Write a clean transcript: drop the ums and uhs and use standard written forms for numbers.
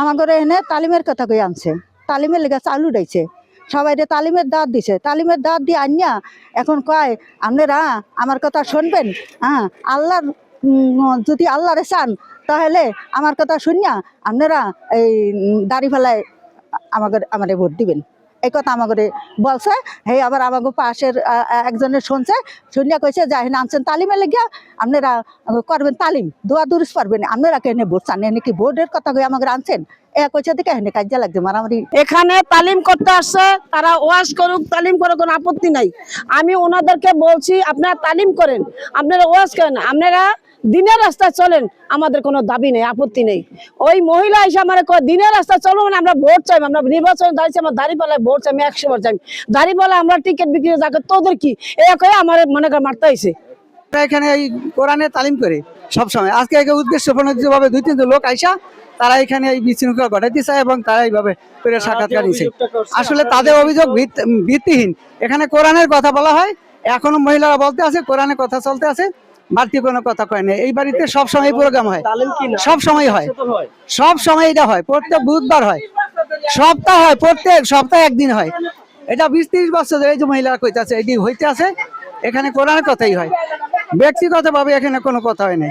আমাদের এনে তালিমের কথা কই আনছে, তালিমের লেগে চালু উঠাইছে, সবাই তালিমের দাঁত দিছে, তালিমের দাঁত দিয়ে আনিয়া এখন কয় আপনারা আমার কথা শুনবেন। হ্যাঁ, আল্লাহর যদি আল্লাহরে চান তাহলে আমার কথা শুনিয়া আপনারা এই দাড়ি ফেলায় আমাদের ভোট দিবেন, এই কথা আমাকে বলছে। হে আবার আমাকে পাশের একজনের শুনছে, শুনিয়া কইছে যে হেন আনছেন তালিমে লেগিয়া আপনারা করবেন তালিম, দোয়া দুরুস পারবেন, আপনারা কেন ভোট চান, এনে কি ভোটের কথা কই আমাকে আনছেন? কইছে দিকে হেনে কাজে লাগছে মারামারি। এখানে তালিম করতে আসছে, তারা ওয়াজ করুক, তালিম করে, কোনো আপত্তি নাই। আমি ওনাদেরকে বলছি আপনারা তালিম করেন, আপনারা ওয়াজ করেন, আপনারা দিনের রাস্তায় চলেন, আমাদের কোনো দাবি নেই, আপত্তি নেই। ওই মহিলা এসে আমার দিনের রাস্তায় চলো, মানে আমরা ভোট চাই, আমরা নির্বাচনে দাঁড়িয়েছি, আমার দাঁড়িপাল্লায় ভোট চাই, আমি 100 বার চাই, দাঁড়িপাল্লায় আমরা টিকিট বিক্রি যাকে তোদের কি কয়ে আমার মনে কর মারতে হয়েছে। এখানে এই কোরআনে তালিম করে সবসময়, আজকে উদ্দেশ্য প্রণোদিতভাবে 2-3 লোক আইসা তারা এখানে এই বিশৃঙ্খলা ঘটাইতে চায় এবং তারা এইভাবে করে সাক্ষাৎকার নিচ্ছে। আসলে তাদের অভিযোগ ভিত্তিহীন। এখানে কোরআনের কথা বলা হয়, এখনো মহিলারা বলতে আছে কোরআনের কথা চলতে আছে, বাড়তি কোনো কথা কয় না। এই বাড়িতে সবসময় প্রোগ্রাম হয়, সব সময় হয়, সব সময় এটা হয়, প্রত্যেক বুধবার হয়, সপ্তাহ হয়, প্রত্যেক সপ্তাহে একদিন হয়। এটা 20-30 বছর ধরে এই যে মহিলারা কইতে আছে এটি হইতে আছে। এখানে কোরআনের কথাই হয়, ব্যক্তিগতভাবে এখানে কোনো কথা হয় না।